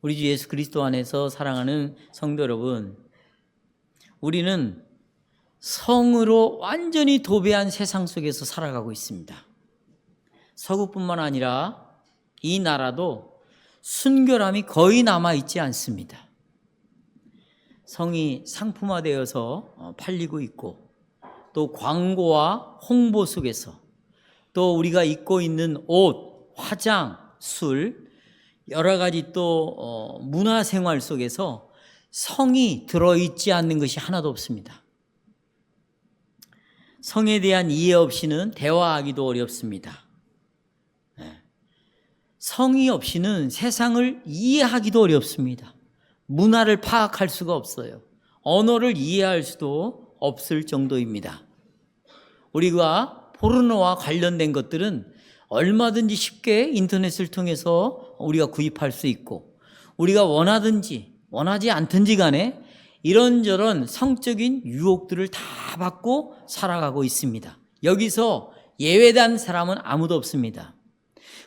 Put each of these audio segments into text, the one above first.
우리 주 예수 그리스도 안에서 사랑하는 성도 여러분, 우리는 성으로 완전히 도배한 세상 속에서 살아가고 있습니다. 서구뿐만 아니라 이 나라도 순결함이 거의 남아있지 않습니다. 성이 상품화되어서 팔리고 있고, 또 광고와 홍보 속에서, 또 우리가 입고 있는 옷, 화장, 술, 여러 가지 또 문화생활 속에서 성이 들어있지 않는 것이 하나도 없습니다. 성에 대한 이해 없이는 대화하기도 어렵습니다. 성이 없이는 세상을 이해하기도 어렵습니다. 문화를 파악할 수가 없어요. 언어를 이해할 수도 없을 정도입니다. 우리가 포르노와 관련된 것들은 얼마든지 쉽게 인터넷을 통해서 우리가 구입할 수 있고, 우리가 원하든지 원하지 않든지 간에 이런저런 성적인 유혹들을 다 받고 살아가고 있습니다. 여기서 예외된 사람은 아무도 없습니다.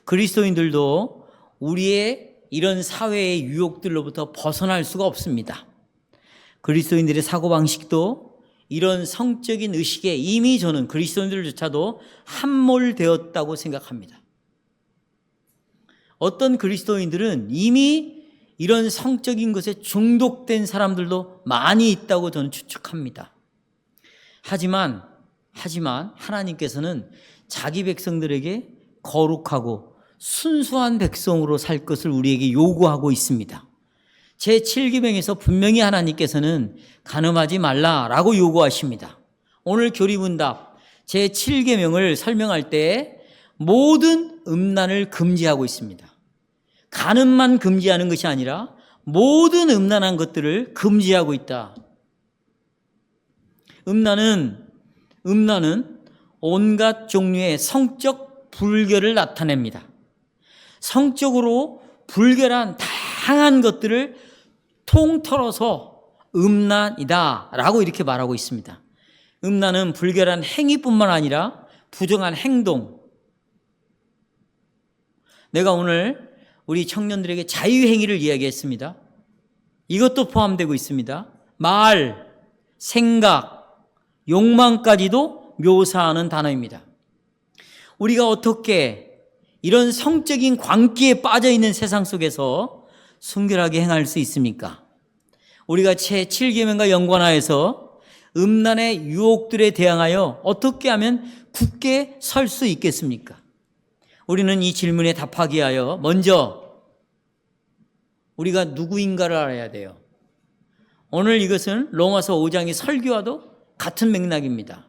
그리스도인들도 우리의 이런 사회의 유혹들로부터 벗어날 수가 없습니다. 그리스도인들의 사고방식도 이런 성적인 의식에 이미 저는 그리스도인들조차도 함몰되었다고 생각합니다. 어떤 그리스도인들은 이미 이런 성적인 것에 중독된 사람들도 많이 있다고 저는 추측합니다. 하지만 하나님께서는 자기 백성들에게 거룩하고 순수한 백성으로 살 것을 우리에게 요구하고 있습니다. 제7계명에서 분명히 하나님께서는 간음하지 말라라고 요구하십니다. 오늘 교리문답 제7계명을 설명할 때 모든 음란을 금지하고 있습니다. 간음만 금지하는 것이 아니라 모든 음란한 것들을 금지하고 있다. 음란은 온갖 종류의 성적 불결을 나타냅니다. 성적으로 불결한 다양한 것들을 통틀어서 음란이다 라고 이렇게 말하고 있습니다. 음란은 불결한 행위뿐만 아니라 부정한 행동. 내가 오늘 우리 청년들에게 자유행위를 이야기했습니다. 이것도 포함되고 있습니다. 말, 생각, 욕망까지도 묘사하는 단어입니다. 우리가 어떻게 이런 성적인 광기에 빠져있는 세상 속에서 순결하게 행할 수 있습니까? 우리가 제7계명과 연관하여서 음란의 유혹들에 대항하여 어떻게 하면 굳게 설 수 있겠습니까? 우리는 이 질문에 답하기 위하여 먼저 우리가 누구인가를 알아야 돼요. 오늘 이것은 로마서 5장의 설교와도 같은 맥락입니다.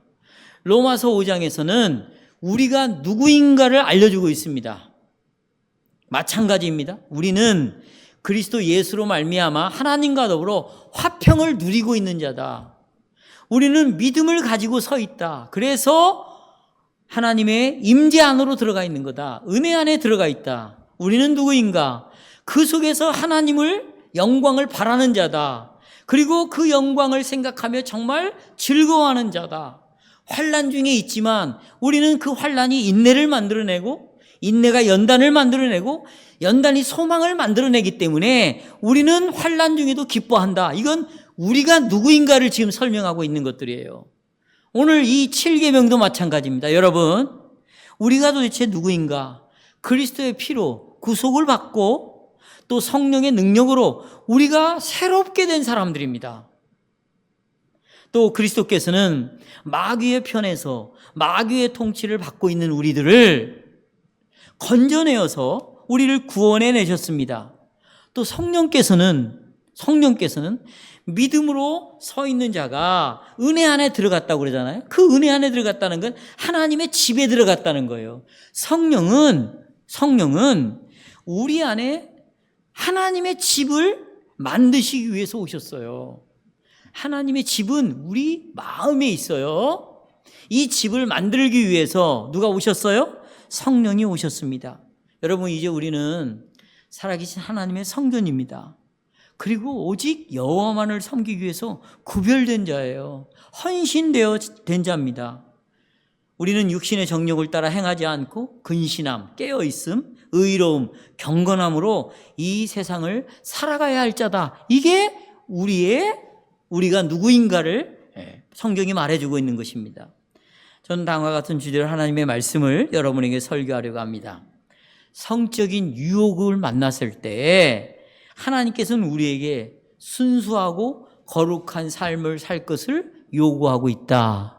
로마서 5장에서는 우리가 누구인가를 알려주고 있습니다. 마찬가지입니다. 우리는 그리스도 예수로 말미암아 하나님과 더불어 화평을 누리고 있는 자다. 우리는 믿음을 가지고 서 있다. 그래서 하나님의 임재 안으로 들어가 있는 거다. 은혜 안에 들어가 있다. 우리는 누구인가? 그 속에서 하나님을 영광을 바라는 자다. 그리고 그 영광을 생각하며 정말 즐거워하는 자다. 환난 중에 있지만 우리는 그 환난이 인내를 만들어내고, 인내가 연단을 만들어내고, 연단이 소망을 만들어내기 때문에 우리는 환난 중에도 기뻐한다. 이건 우리가 누구인가를 지금 설명하고 있는 것들이에요. 오늘 이 7계명도 마찬가지입니다. 여러분, 우리가 도대체 누구인가? 그리스도의 피로 구속을 받고 또 성령의 능력으로 우리가 새롭게 된 사람들입니다. 또 그리스도께서는 마귀의 편에서 마귀의 통치를 받고 있는 우리들을 건져내어서 우리를 구원해 내셨습니다. 또 성령께서는 믿음으로 서 있는 자가 은혜 안에 들어갔다고 그러잖아요. 그 은혜 안에 들어갔다는 건 하나님의 집에 들어갔다는 거예요. 성령은 우리 안에 하나님의 집을 만드시기 위해서 오셨어요. 하나님의 집은 우리 마음에 있어요. 이 집을 만들기 위해서 누가 오셨어요? 성령이 오셨습니다. 여러분, 이제 우리는 살아계신 하나님의 성전입니다. 그리고 오직 여호와만을 섬기기 위해서 구별된 자예요. 헌신되어 된 자입니다. 우리는 육신의 정욕을 따라 행하지 않고 근신함, 깨어있음, 의로움, 경건함으로 이 세상을 살아가야 할 자다. 이게 우리가 누구인가를 성경이 말해주고 있는 것입니다. 저는 다음과 같은 주제로 하나님의 말씀을 여러분에게 설교하려고 합니다. 성적인 유혹을 만났을 때 하나님께서는 우리에게 순수하고 거룩한 삶을 살 것을 요구하고 있다.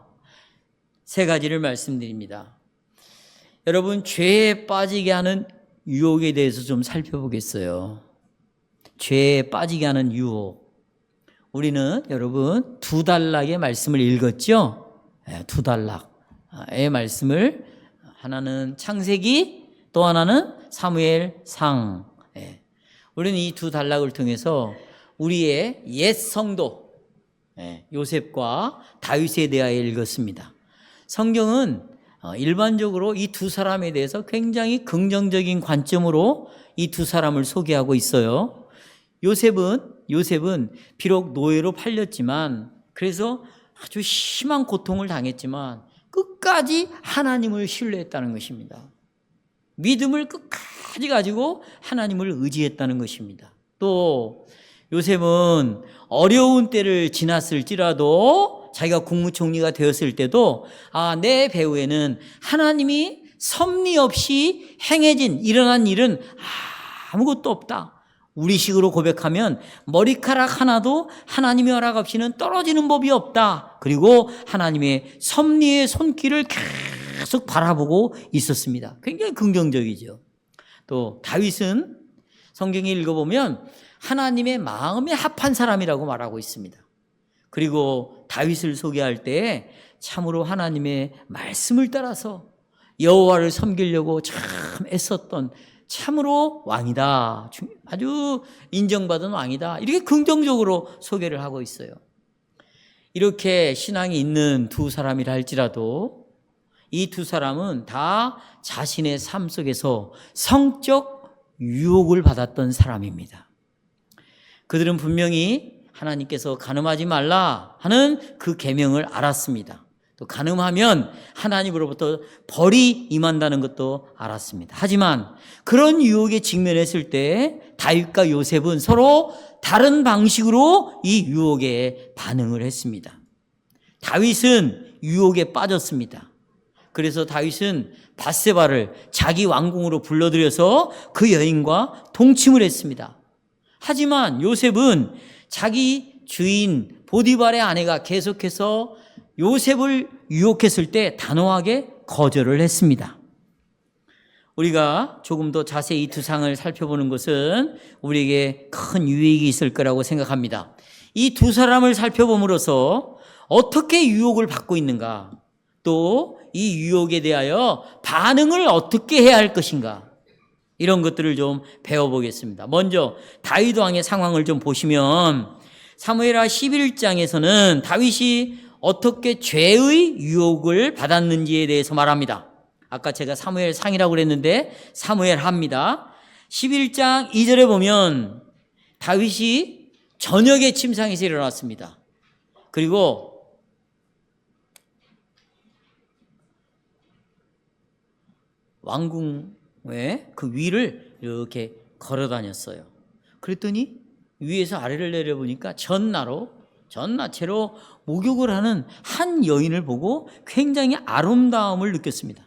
세 가지를 말씀드립니다. 여러분, 죄에 빠지게 하는 유혹에 대해서 좀 살펴보겠어요. 죄에 빠지게 하는 유혹. 우리는 여러분 2단락의 말씀을 읽었죠? 2단락의 말씀을, 하나는 창세기, 또 하나는 사무엘상. 우리는 이 2단락을 통해서 우리의 옛 성도 요셉과 다윗에 대하여 읽었습니다. 성경은 일반적으로 이 두 사람에 대해서 굉장히 긍정적인 관점으로 이 두 사람을 소개하고 있어요. 요셉은 비록 노예로 팔렸지만, 그래서 아주 심한 고통을 당했지만 끝까지 하나님을 신뢰했다는 것입니다. 믿음을 끝까지 가지고 하나님을 의지했다는 것입니다. 또 요셉은 어려운 때를 지났을지라도, 자기가 국무총리가 되었을 때도 내 배후에는 하나님이 섭리 없이 일어난 일은 아무것도 없다. 우리식으로 고백하면 머리카락 하나도 하나님의 허락 없이는 떨어지는 법이 없다. 그리고 하나님의 섭리의 손길을 계속 바라보고 있었습니다. 굉장히 긍정적이죠. 또 다윗은 성경에 읽어보면 하나님의 마음에 합한 사람이라고 말하고 있습니다. 그리고 다윗을 소개할 때 참으로 하나님의 말씀을 따라서 여호와를 섬기려고 참 애썼던 참으로 왕이다. 아주 인정받은 왕이다. 이렇게 긍정적으로 소개를 하고 있어요. 이렇게 신앙이 있는 두 사람이라 할지라도 이 두 사람은 다 자신의 삶 속에서 성적 유혹을 받았던 사람입니다. 그들은 분명히 하나님께서 간음하지 말라 하는 그 계명을 알았습니다. 또 간음하면 하나님으로부터 벌이 임한다는 것도 알았습니다. 하지만 그런 유혹에 직면했을 때 다윗과 요셉은 서로 다른 방식으로 이 유혹에 반응을 했습니다. 다윗은 유혹에 빠졌습니다. 그래서 다윗은 밧세바를 자기 왕궁으로 불러들여서 그 여인과 동침을 했습니다. 하지만 요셉은 자기 주인 보디발의 아내가 계속해서 요셉을 유혹했을 때 단호하게 거절을 했습니다. 우리가 조금 더 자세히 이 두 상을 살펴보는 것은 우리에게 큰 유익이 있을 거라고 생각합니다. 이 두 사람을 살펴봄으로써 어떻게 유혹을 받고 있는가, 또 이 유혹에 대하여 반응을 어떻게 해야 할 것인가, 이런 것들을 좀 배워보겠습니다. 먼저 다윗 왕의 상황을 좀 보시면 사무엘하 11장에서는 다윗이 어떻게 죄의 유혹을 받았는지에 대해서 말합니다. 아까 제가 사무엘상이라고 그랬는데 사무엘하입니다. 11장 2절에 보면 다윗이 저녁에 침상에서 일어났습니다. 그리고 왕궁의 그 위를 이렇게 걸어 다녔어요. 그랬더니 위에서 아래를 내려보니까 전나체로 목욕을 하는 한 여인을 보고 굉장히 아름다움을 느꼈습니다.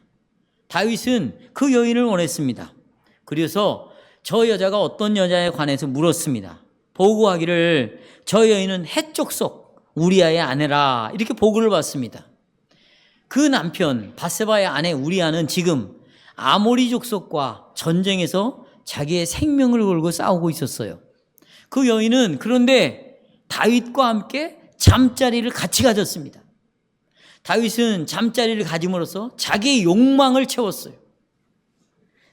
다윗은 그 여인을 원했습니다. 그래서 저 여자가 어떤 여자에 관해서 물었습니다. 보고하기를 저 여인은 헷 족 우리아의 아내라, 이렇게 보고를 받습니다. 그 남편 밧세바의 아내 우리아는 지금 아모리 족속과 전쟁에서 자기의 생명을 걸고 싸우고 있었어요. 그 여인은 그런데 다윗과 함께 잠자리를 같이 가졌습니다. 다윗은 잠자리를 가짐으로써 자기의 욕망을 채웠어요.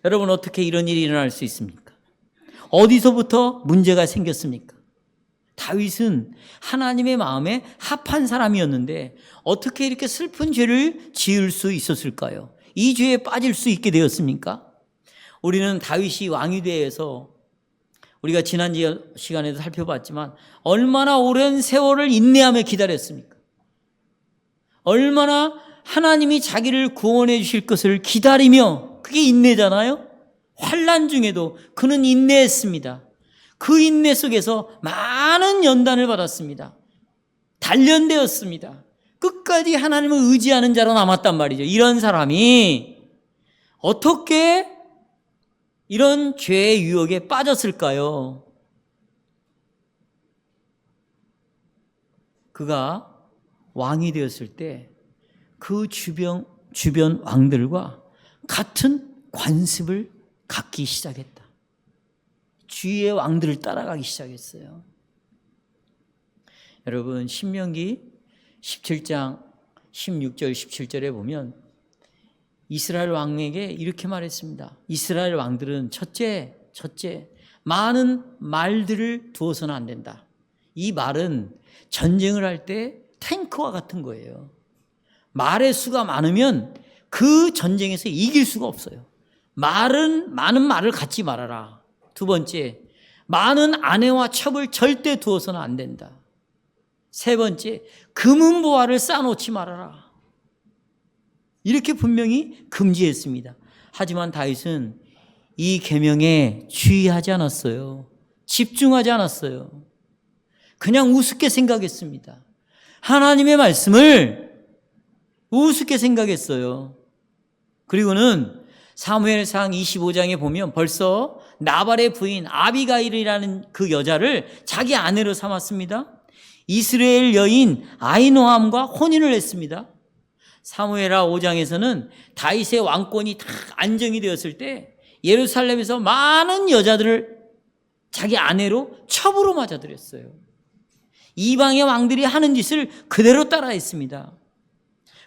여러분, 어떻게 이런 일이 일어날 수 있습니까? 어디서부터 문제가 생겼습니까? 다윗은 하나님의 마음에 합한 사람이었는데 어떻게 이렇게 슬픈 죄를 지을 수 있었을까요? 이 죄에 빠질 수 있게 되었습니까? 우리는 다윗이 왕이 되어서 우리가 지난 시간에도 살펴봤지만 얼마나 오랜 세월을 인내하며 기다렸습니까? 얼마나 하나님이 자기를 구원해 주실 것을 기다리며, 그게 인내잖아요. 환난 중에도 그는 인내했습니다. 그 인내 속에서 많은 연단을 받았습니다. 단련되었습니다. 끝까지 하나님을 의지하는 자로 남았단 말이죠. 이런 사람이 어떻게 이런 죄의 유혹에 빠졌을까요? 그가 왕이 되었을 때 그 주변 왕들과 같은 관습을 갖기 시작했다. 주위의 왕들을 따라가기 시작했어요. 여러분, 신명기 17장 16절 17절에 보면 이스라엘 왕에게 이렇게 말했습니다. 이스라엘 왕들은 첫째, 많은 말들을 두어서는 안 된다. 이 말은 전쟁을 할 때 탱크와 같은 거예요. 말의 수가 많으면 그 전쟁에서 이길 수가 없어요. 많은 말을 갖지 말아라. 두 번째, 많은 아내와 첩을 절대 두어서는 안 된다. 세 번째, 금은보화를 쌓아놓지 말아라. 이렇게 분명히 금지했습니다. 하지만 다윗은 이 계명에 주의하지 않았어요. 집중하지 않았어요. 그냥 우습게 생각했습니다. 하나님의 말씀을 우습게 생각했어요. 그리고는 사무엘상 25장에 보면 벌써 나발의 부인 아비가일이라는 그 여자를 자기 아내로 삼았습니다. 이스라엘 여인 아히노함과 혼인을 했습니다. 사무엘하 5장에서는 다윗의 왕권이 다 안정이 되었을 때 예루살렘에서 많은 여자들을 자기 아내로 첩으로 맞아들였어요. 이방의 왕들이 하는 짓을 그대로 따라했습니다.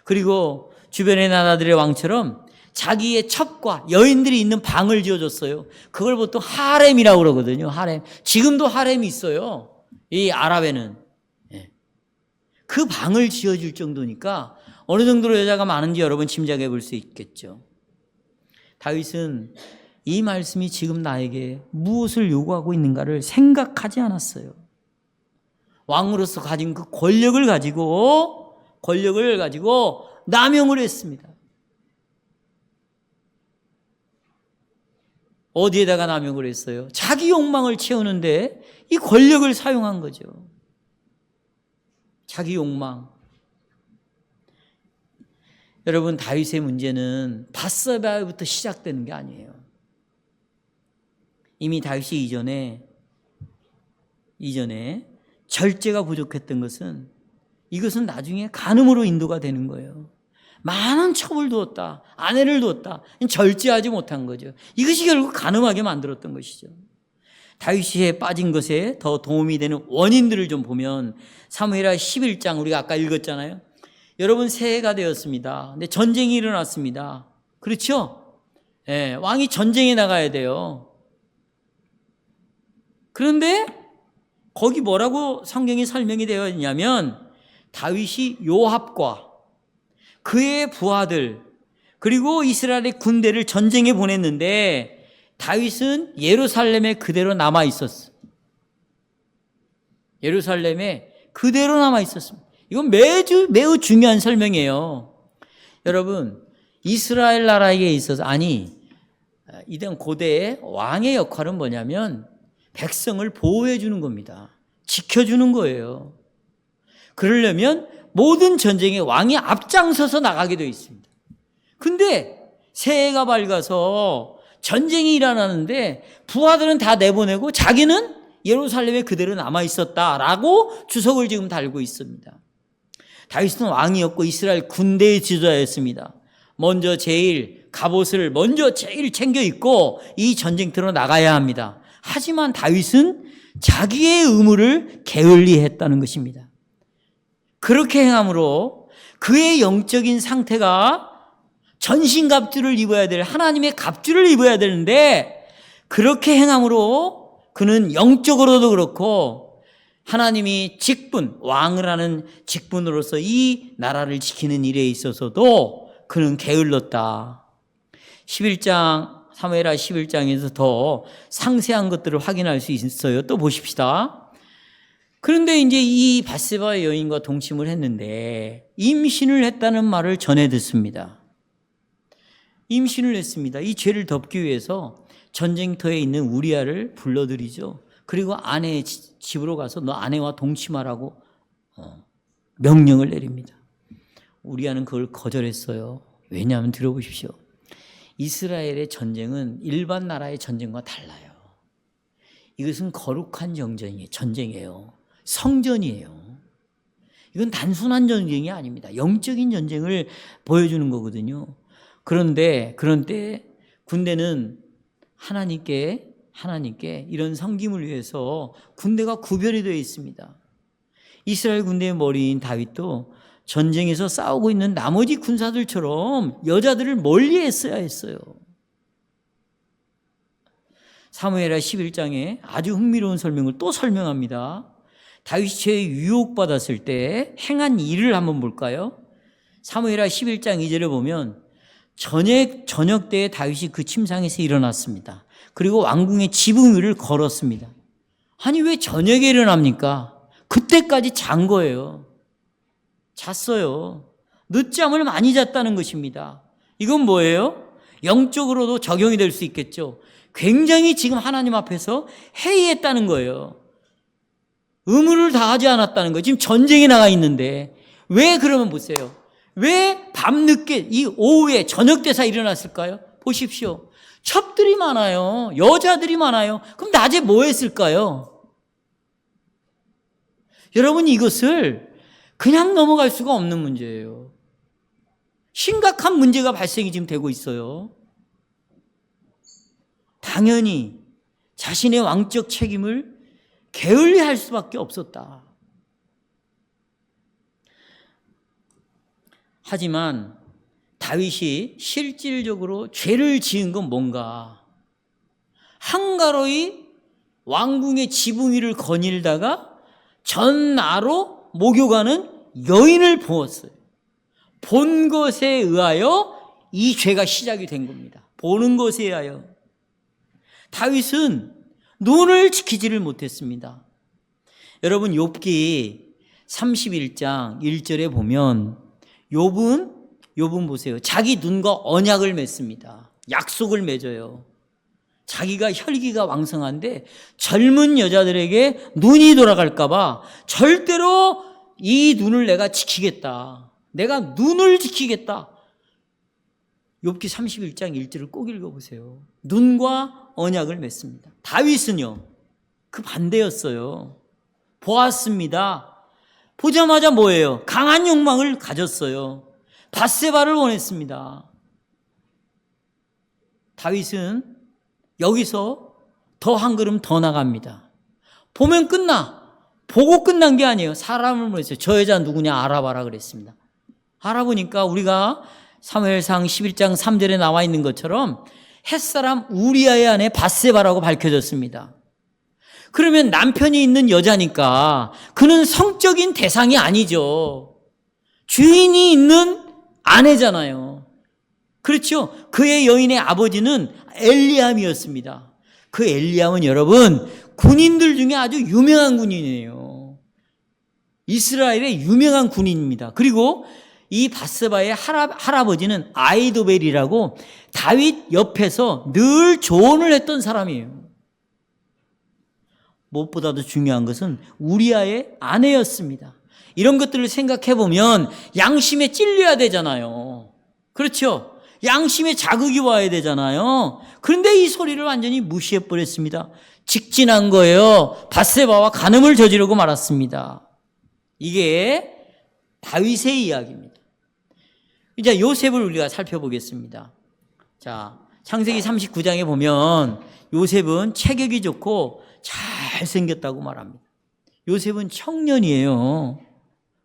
그리고 주변의 나라들의 왕처럼 자기의 첩과 여인들이 있는 방을 지어줬어요. 그걸 보통 하렘이라고 그러거든요. 하렘. 지금도 하렘이 있어요. 이 아랍에는. 그 방을 지어줄 정도니까 어느 정도로 여자가 많은지 여러분 짐작해 볼 수 있겠죠. 다윗은 이 말씀이 지금 나에게 무엇을 요구하고 있는가를 생각하지 않았어요. 왕으로서 가진 그 권력을 가지고 남용을 했습니다. 어디에다가 남용을 했어요? 자기 욕망을 채우는데 이 권력을 사용한 거죠. 자기 욕망. 여러분, 다윗의 문제는 밧세바부터 시작되는 게 아니에요. 이미 다윗이 이전에 절제가 부족했던 것은 이것은 나중에 간음으로 인도가 되는 거예요. 많은 첩을 두었다. 아내를 두었다. 절제하지 못한 거죠. 이것이 결국 간음하게 만들었던 것이죠. 다윗이 빠진 것에 더 도움이 되는 원인들을 좀 보면 사무엘하 11장 우리가 아까 읽었잖아요. 여러분, 새해가 되었습니다. 근데 전쟁이 일어났습니다. 그렇죠? 예, 왕이 전쟁에 나가야 돼요. 그런데 거기 뭐라고 성경이 설명이 되어 있냐면 다윗이 요압과 그의 부하들 그리고 이스라엘의 군대를 전쟁에 보냈는데 다윗은 예루살렘에 그대로 남아 있었어. 예루살렘에 그대로 남아 있었습니다. 이건 매우 중요한 설명이에요. 여러분, 이스라엘 나라에 있어서 이런 고대의 왕의 역할은 뭐냐면 백성을 보호해 주는 겁니다. 지켜주는 거예요. 그러려면 모든 전쟁에 왕이 앞장서서 나가게 되어 있습니다. 근데 새해가 밝아서 전쟁이 일어나는데 부하들은 다 내보내고 자기는 예루살렘에 그대로 남아 있었다라고 주석을 지금 달고 있습니다. 다윗은 왕이었고 이스라엘 군대의 지도자였습니다. 먼저 갑옷을 제일 챙겨 입고 이 전쟁터로 나가야 합니다. 하지만 다윗은 자기의 의무를 게을리 했다는 것입니다. 그렇게 행함으로 그의 영적인 상태가 전신갑주를 입어야 될 하나님의 갑주를 입어야 되는데 그렇게 행함으로 그는 영적으로도 그렇고 하나님이 왕을 하는 직분으로서 이 나라를 지키는 일에 있어서도 그는 게을렀다. 11장 사무엘하 11장에서 더 상세한 것들을 확인할 수 있어요. 또 보십시다. 그런데 이제 이 밧세바 여인과 동침을 했는데 임신을 했다는 말을 전해 듣습니다. 임신을 했습니다. 이 죄를 덮기 위해서 전쟁터에 있는 우리아를 불러들이죠. 그리고 아내의 집으로 가서 너 아내와 동침하라고 명령을 내립니다. 우리아는 그걸 거절했어요. 왜냐하면 들어보십시오. 이스라엘의 전쟁은 일반 나라의 전쟁과 달라요. 이것은 거룩한 전쟁이에요. 성전이에요. 이건 단순한 전쟁이 아닙니다. 영적인 전쟁을 보여주는 거거든요. 그런데 군대는 하나님께 이런 섬김을 위해서 군대가 구별이 되어 있습니다. 이스라엘 군대의 머리인 다윗도 전쟁에서 싸우고 있는 나머지 군사들처럼 여자들을 멀리했어야 했어요. 사무엘하 11장에 아주 흥미로운 설명을 또 설명합니다. 다윗이 죄에 유혹받았을 때 행한 일을 한번 볼까요? 사무엘하 11장 2절에 보면 저녁 때에 다윗이 그 침상에서 일어났습니다. 그리고 왕궁의 지붕 위를 걸었습니다. 아니 왜 저녁에 일어납니까? 그때까지 잔 거예요. 잤어요. 늦잠을 많이 잤다는 것입니다. 이건 뭐예요? 영적으로도 적용이 될 수 있겠죠. 굉장히 지금 하나님 앞에서 회의했다는 거예요. 의무를 다하지 않았다는 거예요. 지금 전쟁에 나가 있는데 왜 그러면 보세요. 왜 밤늦게 이 오후에 저녁 때사 일어났을까요? 보십시오. 첩들이 많아요. 여자들이 많아요. 그럼 낮에 뭐 했을까요? 여러분 이것을 그냥 넘어갈 수가 없는 문제예요. 심각한 문제가 발생이 지금 되고 있어요. 당연히 자신의 왕적 책임을 게을리할 수밖에 없었다. 하지만 다윗이 실질적으로 죄를 지은 건 뭔가? 한가로이 왕궁의 지붕 위를 거닐다가 전나로 목욕하는 여인을 보았어요. 본 것에 의하여 이 죄가 시작이 된 겁니다. 보는 것에 의하여. 다윗은 눈을 지키지를 못했습니다. 여러분 욥기 31장 1절에 보면 욥은 보세요. 자기 눈과 언약을 맺습니다. 약속을 맺어요. 자기가 혈기가 왕성한데 젊은 여자들에게 눈이 돌아갈까 봐 절대로 이 눈을 내가 지키겠다. 내가 눈을 지키겠다. 욥기 31장 1절을 꼭 읽어보세요. 눈과 언약을 맺습니다. 다윗은요. 그 반대였어요. 보았습니다. 보자마자 뭐예요? 강한 욕망을 가졌어요. 밧세바를 원했습니다. 다윗은 여기서 더 한 걸음 더 나갑니다. 보면 보고 끝난 게 아니에요. 사람을 보냈어요. 저 여자 누구냐 알아봐라 그랬습니다. 알아보니까 우리가 사무엘상 11장 3절에 나와 있는 것처럼 햇사람 우리아의 아내 밧세바라고 밝혀졌습니다. 그러면 남편이 있는 여자니까 그는 성적인 대상이 아니죠. 주인이 있는 아내잖아요. 그렇죠? 그의 여인의 아버지는 엘리암이었습니다. 그 엘리암은 여러분 군인들 중에 아주 유명한 군인이에요. 이스라엘의 유명한 군인입니다. 그리고 이 밧세바의 할아버지는 아이도벨이라고 다윗 옆에서 늘 조언을 했던 사람이에요. 무엇보다도 중요한 것은 우리아의 아내였습니다. 이런 것들을 생각해 보면 양심에 찔려야 되잖아요. 그렇죠? 양심에 자극이 와야 되잖아요. 그런데 이 소리를 완전히 무시해 버렸습니다. 직진한 거예요. 밧세바와 간음을 저지르고 말았습니다. 이게 다윗의 이야기입니다. 이제 요셉을 우리가 살펴보겠습니다. 자, 창세기 39장에 보면 요셉은 체격이 좋고 잘생겼다고 말합니다. 요셉은 청년이에요.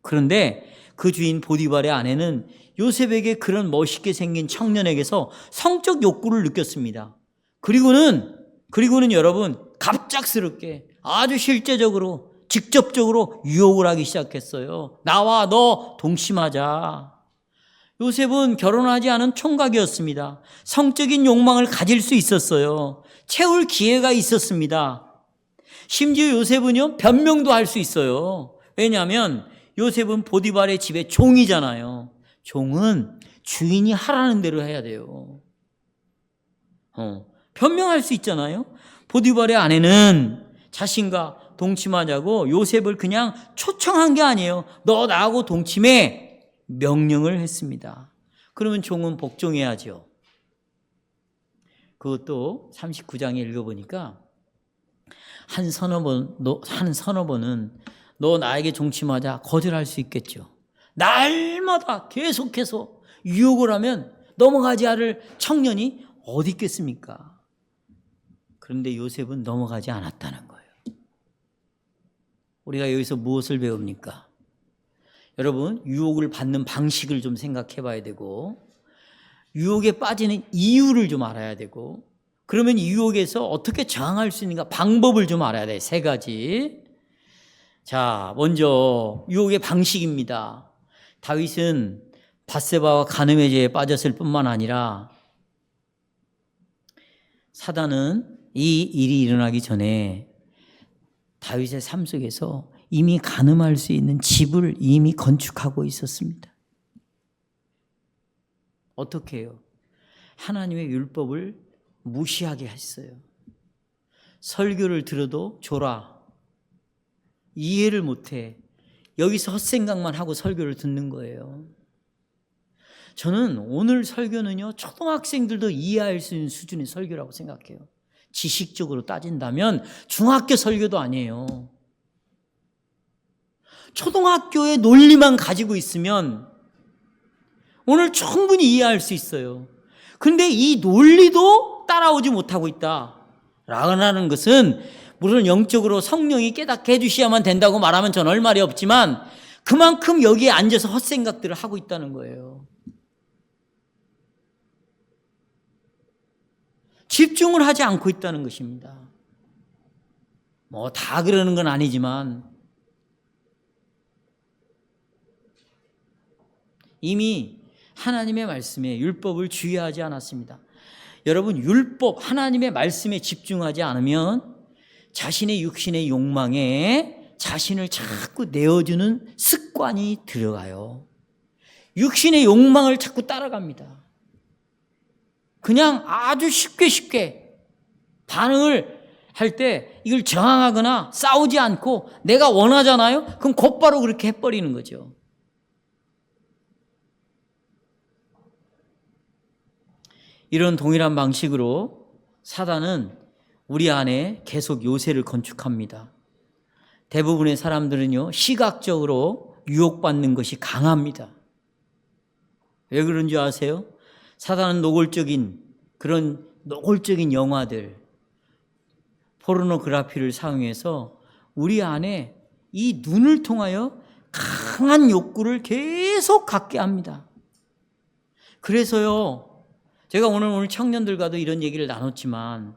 그런데 그 주인 보디발의 아내는 요셉에게 그런 멋있게 생긴 청년에게서 성적 욕구를 느꼈습니다. 그리고는 여러분 갑작스럽게 아주 실제적으로 직접적으로 유혹을 하기 시작했어요. 나와 너 동침하자. 요셉은 결혼하지 않은 총각이었습니다. 성적인 욕망을 가질 수 있었어요. 채울 기회가 있었습니다. 심지어 요셉은요, 변명도 할 수 있어요. 왜냐하면 요셉은 보디발의 집의 종이잖아요. 종은 주인이 하라는 대로 해야 돼요. 변명할 수 있잖아요. 보디발의 아내는 자신과 동침하자고 요셉을 그냥 초청한 게 아니에요. 너 나하고 동침해, 명령을 했습니다. 그러면 종은 복종해야죠. 그것도 39장에 읽어보니까 한 서너 번은 너 나에게 동침하자 거절할 수 있겠죠. 날마다 계속해서 유혹을 하면 넘어가지 않을 청년이 어디 있겠습니까? 그런데 요셉은 넘어가지 않았다는 거예요. 우리가 여기서 무엇을 배웁니까? 여러분, 유혹을 받는 방식을 좀 생각해 봐야 되고, 유혹에 빠지는 이유를 좀 알아야 되고, 그러면 이 유혹에서 어떻게 저항할 수 있는가 방법을 좀 알아야 돼. 3가지. 자, 먼저 유혹의 방식입니다. 다윗은 밧세바와 간음의 죄에 빠졌을 뿐만 아니라 사단은 이 일이 일어나기 전에 다윗의 삶 속에서 이미 간음할 수 있는 집을 이미 건축하고 있었습니다. 어떻게 해요? 하나님의 율법을 무시하게 했어요. 설교를 들어도 졸아. 이해를 못해. 여기서 헛생각만 하고 설교를 듣는 거예요. 저는 오늘 설교는요, 초등학생들도 이해할 수 있는 수준의 설교라고 생각해요. 지식적으로 따진다면 중학교 설교도 아니에요. 초등학교의 논리만 가지고 있으면 오늘 충분히 이해할 수 있어요. 그런데 이 논리도 따라오지 못하고 있다라는 것은 물론 영적으로 성령이 깨닫게 해주셔야만 된다고 말하면 전 할 말이 없지만 그만큼 여기에 앉아서 헛생각들을 하고 있다는 거예요. 집중을 하지 않고 있다는 것입니다. 뭐 다 그러는 건 아니지만 이미 하나님의 말씀에 율법을 주의하지 않았습니다. 여러분, 율법, 하나님의 말씀에 집중하지 않으면 자신의 육신의 욕망에 자신을 자꾸 내어주는 습관이 들어가요. 육신의 욕망을 자꾸 따라갑니다. 그냥 아주 쉽게 반응을 할 때 이걸 저항하거나 싸우지 않고 내가 원하잖아요? 그럼 곧바로 그렇게 해버리는 거죠. 이런 동일한 방식으로 사단은 우리 안에 계속 요새를 건축합니다. 대부분의 사람들은요, 시각적으로 유혹받는 것이 강합니다. 왜 그런지 아세요? 사단은 그런 노골적인 영화들, 포르노그래피를 사용해서 우리 안에 이 눈을 통하여 강한 욕구를 계속 갖게 합니다. 그래서요, 제가 오늘 청년들과도 이런 얘기를 나눴지만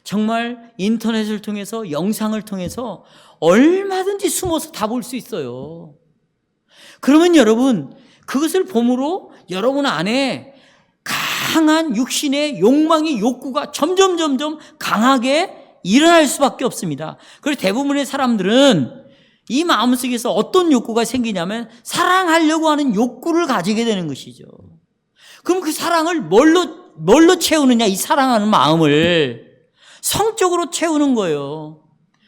정말 인터넷을 통해서 영상을 통해서 얼마든지 숨어서 다 볼 수 있어요. 그러면 여러분, 그것을 봄으로 여러분 안에 강한 육신의 욕망의 욕구가 점점 강하게 일어날 수밖에 없습니다. 그래서 대부분의 사람들은 이 마음속에서 어떤 욕구가 생기냐면 사랑하려고 하는 욕구를 가지게 되는 것이죠. 그럼 그 사랑을 뭘로 채우느냐? 이 사랑하는 마음을 성적으로 채우는 거예요.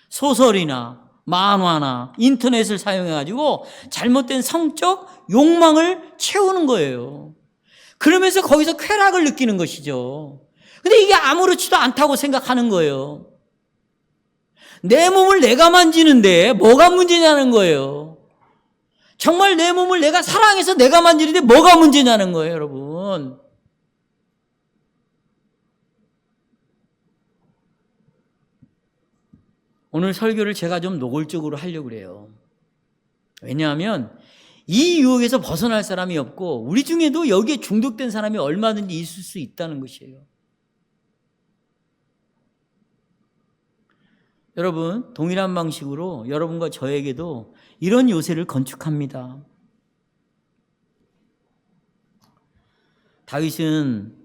소설이나 만화나 인터넷을 사용해가지고 잘못된 성적 욕망을 채우는 거예요. 그러면서 거기서 쾌락을 느끼는 것이죠. 근데 이게 아무렇지도 않다고 생각하는 거예요. 내 몸을 내가 만지는데 뭐가 문제냐는 거예요. 정말 내 몸을 내가 사랑해서 내가 만지는데 뭐가 문제냐는 거예요, 여러분. 오늘 설교를 제가 좀 노골적으로 하려고 그래요. 왜냐하면 이 유혹에서 벗어날 사람이 없고 우리 중에도 여기에 중독된 사람이 얼마든지 있을 수 있다는 것이에요. 여러분, 동일한 방식으로 여러분과 저에게도 이런 요새를 건축합니다. 다윗은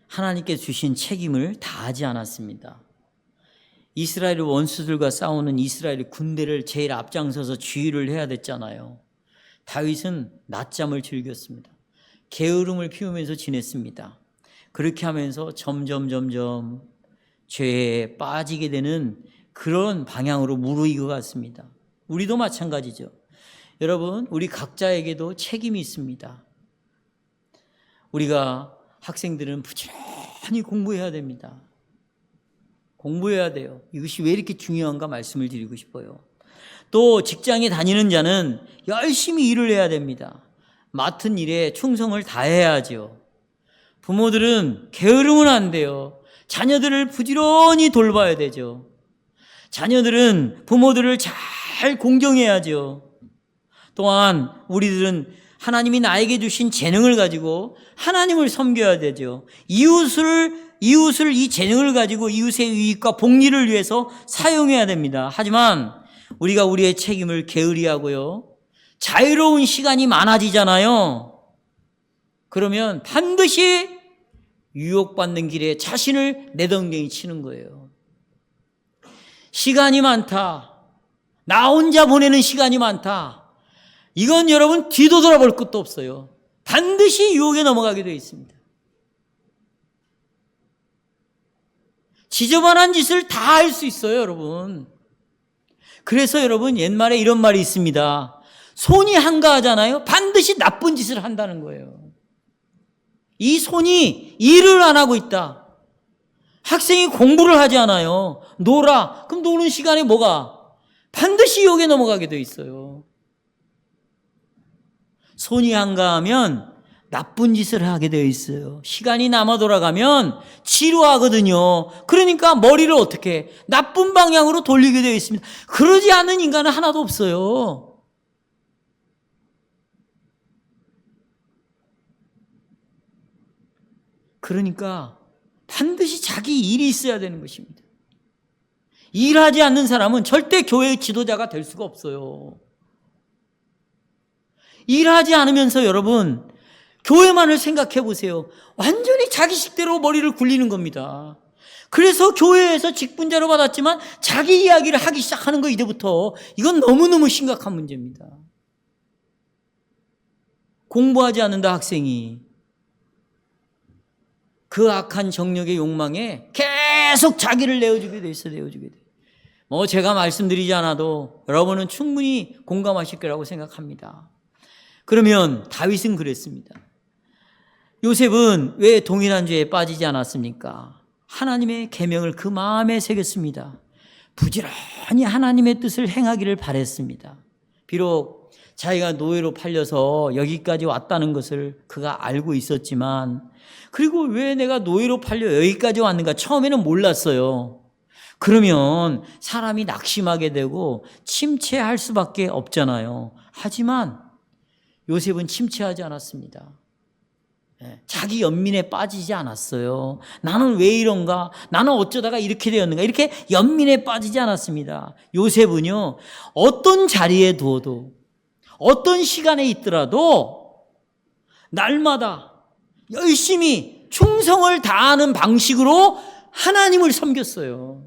하나님께 주신 책임을 다하지 않았습니다. 이스라엘 원수들과 싸우는 이스라엘 군대를 제일 앞장서서 지휘를 해야 됐잖아요. 다윗은 낮잠을 즐겼습니다. 게으름을 피우면서 지냈습니다. 그렇게 하면서 점점 죄에 빠지게 되는 그런 방향으로 무르익어 갔습니다. 우리도 마찬가지죠. 여러분, 우리 각자에게도 책임이 있습니다. 우리가 학생들은 부지런히 공부해야 됩니다. 공부해야 돼요. 이것이 왜 이렇게 중요한가 말씀을 드리고 싶어요. 또 직장에 다니는 자는 열심히 일을 해야 됩니다. 맡은 일에 충성을 다해야죠. 부모들은 게으르면 안 돼요. 자녀들을 부지런히 돌봐야 되죠. 자녀들은 부모들을 잘 공경해야죠. 또한 우리들은 하나님이 나에게 주신 재능을 가지고 하나님을 섬겨야 되죠. 이웃을 이 재능을 가지고 이웃의 유익과 복리를 위해서 사용해야 됩니다. 하지만 우리가 우리의 책임을 게으리 하고요, 자유로운 시간이 많아지잖아요. 그러면 반드시 유혹받는 길에 자신을 내덩댕이 치는 거예요. 시간이 많다, 나 혼자 보내는 시간이 많다, 이건 여러분 뒤도 돌아볼 것도 없어요. 반드시 유혹에 넘어가게 되어 있습니다. 지저분한 짓을 다 할 수 있어요, 여러분. 그래서 여러분, 옛말에 이런 말이 있습니다. 손이 한가하잖아요. 반드시 나쁜 짓을 한다는 거예요. 이 손이 일을 안 하고 있다. 학생이 공부를 하지 않아요. 놀아. 그럼 노는 시간에 뭐가? 반드시 유혹에 넘어가게 돼 있어요. 손이 한가하면 나쁜 짓을 하게 되어 있어요. 시간이 남아 돌아가면 지루하거든요. 그러니까 머리를 어떻게 나쁜 방향으로 돌리게 되어 있습니다. 그러지 않는 인간은 하나도 없어요. 그러니까 반드시 자기 일이 있어야 되는 것입니다. 일하지 않는 사람은 절대 교회의 지도자가 될 수가 없어요. 일하지 않으면서 여러분, 교회만을 생각해 보세요. 완전히 자기 식대로 머리를 굴리는 겁니다. 그래서 교회에서 직분자로 받았지만 자기 이야기를 하기 시작하는 거, 이제부터. 이건 너무너무 심각한 문제입니다. 공부하지 않는다 학생이 그 악한 정력의 욕망에 계속 자기를 내어주게 돼 있어. 제가 말씀드리지 않아도 여러분은 충분히 공감하실 거라고 생각합니다. 그러면 다윗은 그랬습니다. 요셉은 왜 동일한 죄에 빠지지 않았습니까? 하나님의 계명을 그 마음에 새겼습니다. 부지런히 하나님의 뜻을 행하기를 바랬습니다. 비록 자기가 노예로 팔려서 여기까지 왔다는 것을 그가 알고 있었지만, 그리고 왜 내가 노예로 팔려 여기까지 왔는가 처음에는 몰랐어요. 그러면 사람이 낙심하게 되고 침체할 수밖에 없잖아요. 하지만 요셉은 침체하지 않았습니다. 자기 연민에 빠지지 않았어요. 나는 왜 이런가? 나는 어쩌다가 이렇게 되었는가? 이렇게 연민에 빠지지 않았습니다. 요셉은요, 어떤 자리에 두어도, 어떤 시간에 있더라도 날마다 열심히 충성을 다하는 방식으로 하나님을 섬겼어요.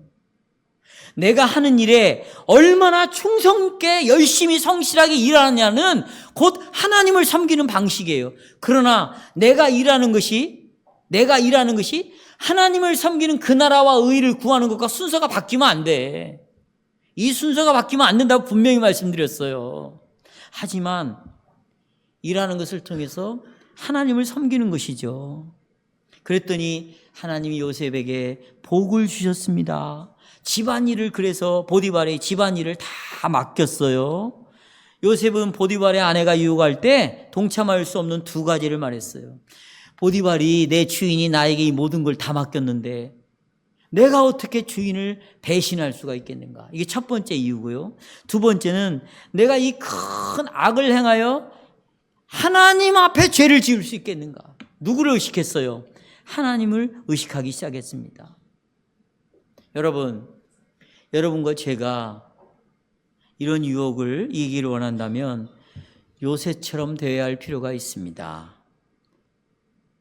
내가 하는 일에 얼마나 충성있게 열심히 성실하게 일하느냐는 곧 하나님을 섬기는 방식이에요. 그러나 내가 일하는 것이 하나님을 섬기는 그 나라와 의를 구하는 것과 순서가 바뀌면 안 돼. 이 순서가 바뀌면 안 된다고 분명히 말씀드렸어요. 하지만 일하는 것을 통해서 하나님을 섬기는 것이죠. 그랬더니 하나님이 요셉에게 복을 주셨습니다. 집안일을, 그래서 보디발의 집안일을 다 맡겼어요. 요셉은 보디발의 아내가 유혹할 때 동참할 수 없는 두 가지를 말했어요. 보디발이 내 주인이 나에게 이 모든 걸 다 맡겼는데 내가 어떻게 주인을 배신할 수가 있겠는가? 이게 첫 번째 이유고요. 두 번째는 내가 이 큰 악을 행하여 하나님 앞에 죄를 지을 수 있겠는가? 누구를 의식했어요? 하나님을 의식하기 시작했습니다. 여러분과 제가 이런 유혹을 이기기를 원한다면 요셉처럼 되어야 할 필요가 있습니다.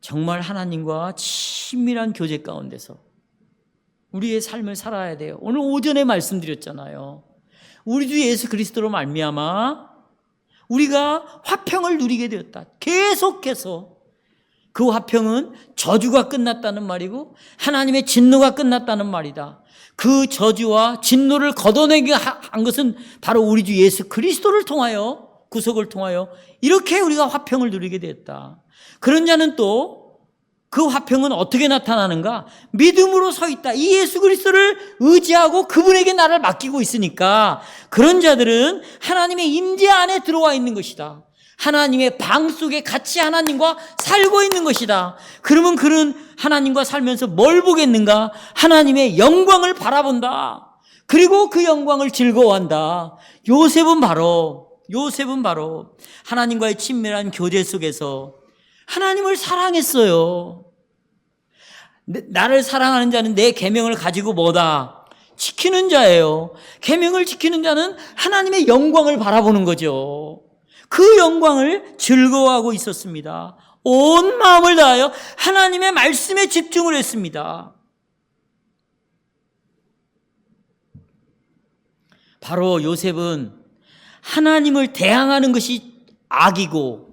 정말 하나님과 친밀한 교제 가운데서 우리의 삶을 살아야 돼요. 오늘 오전에 말씀드렸잖아요. 우리 주 예수 그리스도로 말미암아 우리가 화평을 누리게 되었다. 계속해서 그 화평은 저주가 끝났다는 말이고 하나님의 진노가 끝났다는 말이다. 그 저주와 진노를 걷어내게 한 것은 바로 우리 주 예수 그리스도를 통하여, 구속을 통하여 이렇게 우리가 화평을 누리게 되었다. 그런 자는 또 그 화평은 어떻게 나타나는가? 믿음으로 서 있다. 이 예수 그리스도를 의지하고 그분에게 나를 맡기고 있으니까 그런 자들은 하나님의 임재 안에 들어와 있는 것이다. 하나님의 방 속에 같이 하나님과 살고 있는 것이다. 그러면 그는 하나님과 살면서 뭘 보겠는가? 하나님의 영광을 바라본다. 그리고 그 영광을 즐거워한다. 요셉은 바로 하나님과의 친밀한 교제 속에서 하나님을 사랑했어요. 나를 사랑하는 자는 내 계명을 가지고 뭐다? 지키는 자예요. 계명을 지키는 자는 하나님의 영광을 바라보는 거죠. 그 영광을 즐거워하고 있었습니다. 온 마음을 다하여 하나님의 말씀에 집중을 했습니다. 바로 요셉은 하나님을 대항하는 것이 악이고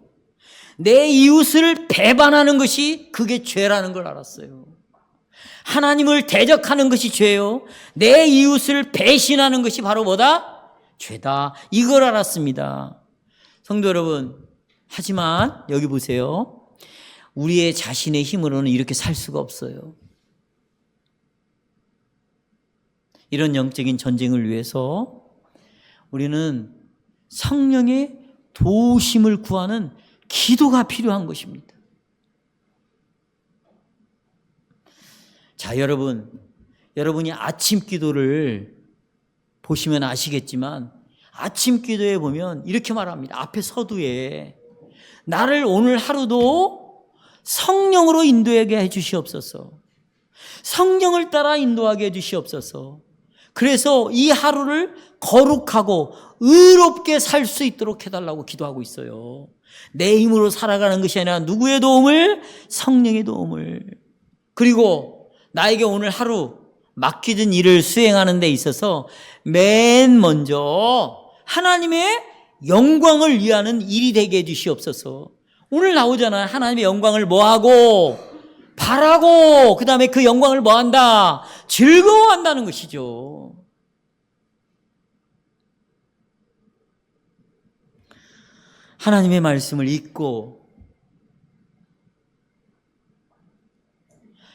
내 이웃을 배반하는 것이 그게 죄라는 걸 알았어요. 하나님을 대적하는 것이 죄요. 내 이웃을 배신하는 것이 바로 뭐다? 죄다. 이걸 알았습니다. 성도 여러분, 하지만 여기 보세요. 우리의 자신의 힘으로는 이렇게 살 수가 없어요. 이런 영적인 전쟁을 위해서 우리는 성령의 도우심을 구하는 기도가 필요한 것입니다. 자, 여러분이 아침 기도를 보시면 아시겠지만 아침 기도에 보면 이렇게 말합니다. 앞에 서두에 나를 오늘 하루도 성령으로 인도하게 해 주시옵소서. 성령을 따라 인도하게 해 주시옵소서. 그래서 이 하루를 거룩하고 의롭게 살 수 있도록 해달라고 기도하고 있어요. 내 힘으로 살아가는 것이 아니라 누구의 도움을? 성령의 도움을. 그리고 나에게 오늘 하루 맡기던 일을 수행하는 데 있어서 맨 먼저 하나님의 영광을 위하는 일이 되게 해주시옵소서. 오늘 나오잖아요. 하나님의 영광을 뭐하고? 바라고, 그 다음에 그 영광을 뭐한다? 즐거워한다는 것이죠. 하나님의 말씀을 읽고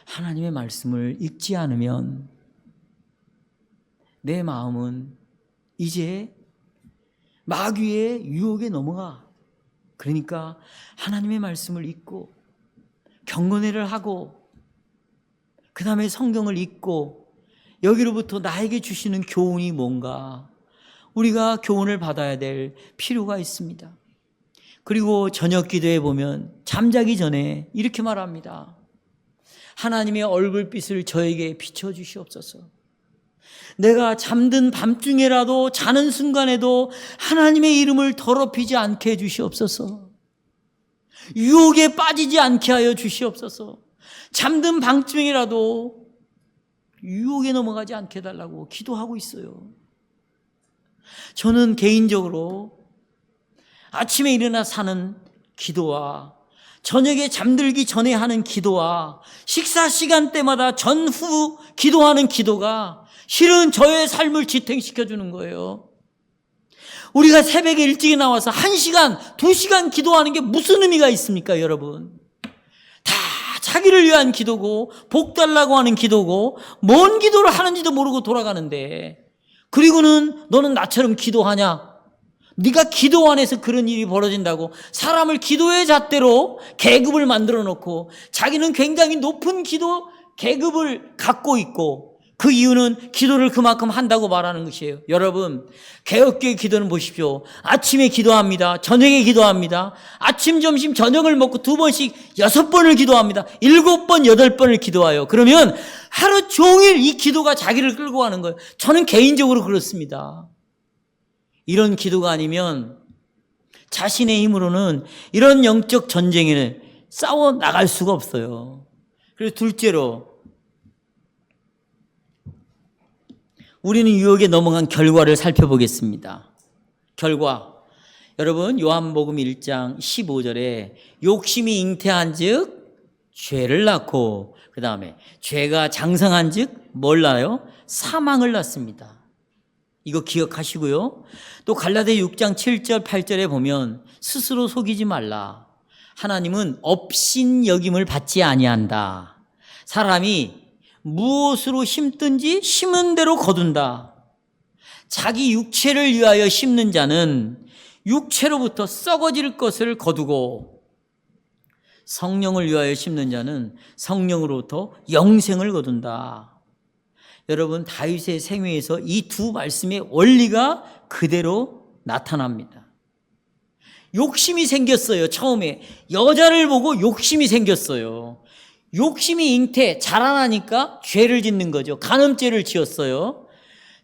하나님의 말씀을 읽지 않으면 내 마음은 이제 마귀의 유혹에 넘어가. 그러니까 하나님의 말씀을 읽고 경건회를 하고 그 다음에 성경을 읽고 여기로부터 나에게 주시는 교훈이 뭔가 우리가 교훈을 받아야 될 필요가 있습니다. 그리고 저녁 기도에 보면 잠자기 전에 이렇게 말합니다. 하나님의 얼굴빛을 저에게 비춰주시옵소서. 내가 잠든 밤중에라도 자는 순간에도 하나님의 이름을 더럽히지 않게 해주시옵소서. 유혹에 빠지지 않게 하여 주시옵소서. 잠든 밤중이라도 유혹에 넘어가지 않게 해달라고 기도하고 있어요. 저는 개인적으로 아침에 일어나 사는 기도와 저녁에 잠들기 전에 하는 기도와 식사 시간 때마다 전후 기도하는 기도가 실은 저의 삶을 지탱시켜주는 거예요. 우리가 새벽에 일찍 나와서 1시간, 2시간 기도하는 게 무슨 의미가 있습니까, 여러분? 다 자기를 위한 기도고 복 달라고 하는 기도고 뭔 기도를 하는지도 모르고 돌아가는데 그리고는 너는 나처럼 기도하냐? 네가 기도 안에서 그런 일이 벌어진다고 사람을 기도의 잣대로 계급을 만들어 놓고 자기는 굉장히 높은 기도 계급을 갖고 있고 그 이유는 기도를 그만큼 한다고 말하는 것이에요. 여러분, 개혁교회 기도는 보십시오. 아침에 기도합니다. 저녁에 기도합니다. 아침, 점심, 저녁을 먹고 2번씩 6번을 기도합니다. 7번, 8번을 기도해요. 그러면 하루 종일 이 기도가 자기를 끌고 가는 거예요. 저는 개인적으로 그렇습니다. 이런 기도가 아니면 자신의 힘으로는 이런 영적 전쟁을 싸워 나갈 수가 없어요. 그리고 둘째로 우리는 유혹에 넘어간 결과를 살펴보겠습니다. 결과. 여러분, 요한복음 1장 15절에 욕심이 잉태한 즉 죄를 낳고, 그 다음에 죄가 장성한 즉 뭘 낳아요? 사망을 낳습니다. 이거 기억하시고요. 또 갈라디아 6장 7절 8절에 보면 스스로 속이지 말라. 하나님은 업신여김을 받지 아니한다. 사람이 무엇으로 심든지 심은 대로 거둔다. 자기 육체를 위하여 심는 자는 육체로부터 썩어질 것을 거두고, 성령을 위하여 심는 자는 성령으로부터 영생을 거둔다. 여러분, 다윗의 생애에서 이 두 말씀의 원리가 그대로 나타납니다. 욕심이 생겼어요. 처음에 여자를 보고 욕심이 생겼어요. 욕심이 자라나니까 죄를 짓는 거죠. 간음죄를 지었어요.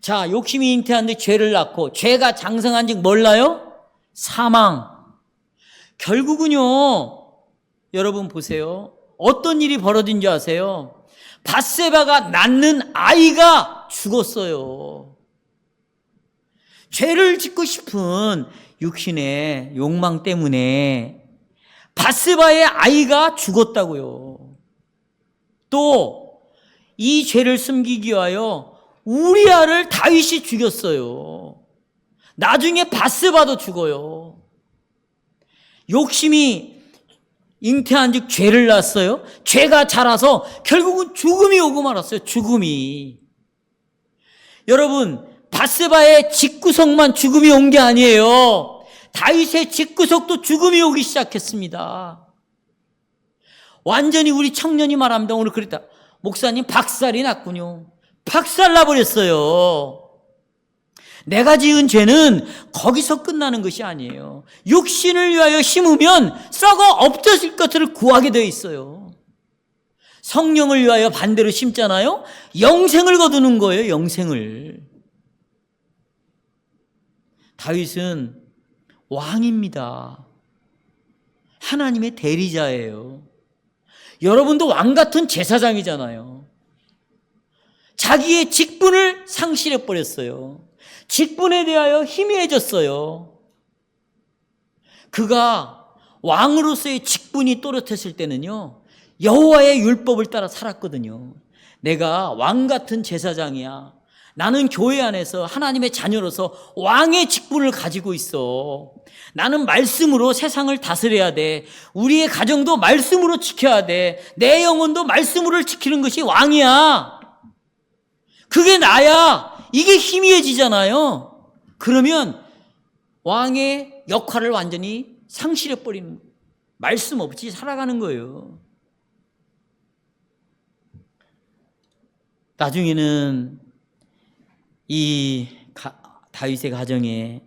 자, 욕심이 잉태한데 죄를 낳고, 죄가 장성한 즉 몰라요? 사망. 결국은요, 여러분 보세요. 어떤 일이 벌어진 줄 아세요? 밧세바가 낳는 아이가 죽었어요. 죄를 짓고 싶은 육신의 욕망 때문에 밧세바의 아이가 죽었다고요. 또 이 죄를 숨기기 위하여 우리아를 다윗이 죽였어요. 나중에 밧세바도 죽어요. 욕심이 잉태한 즉 죄를 낳았어요. 죄가 자라서 결국은 죽음이 오고 말았어요. 죽음이. 여러분, 밧세바의 집구석만 죽음이 온 게 아니에요. 다윗의 집구석도 죽음이 오기 시작했습니다. 완전히 우리 청년이 말합니다. 오늘 그랬다. 목사님, 박살이 났군요. 박살 나버렸어요. 내가 지은 죄는 거기서 끝나는 것이 아니에요. 육신을 위하여 심으면 썩어 없어질 것들을 구하게 되어 있어요. 성령을 위하여 반대로 심잖아요. 영생을 거두는 거예요. 영생을. 다윗은 왕입니다. 하나님의 대리자예요. 여러분도 왕 같은 제사장이잖아요. 자기의 직분을 상실해 버렸어요. 직분에 대하여 희미해졌어요. 그가 왕으로서의 직분이 또렷했을 때는요, 여호와의 율법을 따라 살았거든요. 내가 왕 같은 제사장이야. 나는 교회 안에서 하나님의 자녀로서 왕의 직분을 가지고 있어. 나는 말씀으로 세상을 다스려야 돼. 우리의 가정도 말씀으로 지켜야 돼. 내 영혼도 말씀으로 지키는 것이 왕이야. 그게 나야. 이게 희미해지잖아요. 그러면 왕의 역할을 완전히 상실해버리는, 말씀 없이 살아가는 거예요. 나중에는 이 다윗의 가정에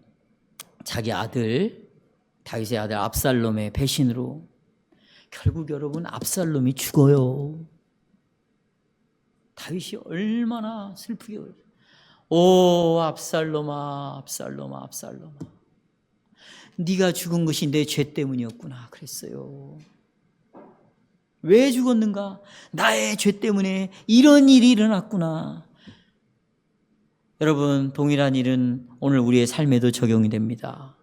자기 아들, 다윗의 아들 압살롬의 배신으로 결국 여러분 압살롬이 죽어요. 다윗이 얼마나 슬프게 울어요. 오 압살롬아, 압살롬아, 압살롬아, 네가 죽은 것이 내 죄 때문이었구나 그랬어요. 왜 죽었는가? 나의 죄 때문에 이런 일이 일어났구나. 여러분, 동일한 일은 오늘 우리의 삶에도 적용이 됩니다.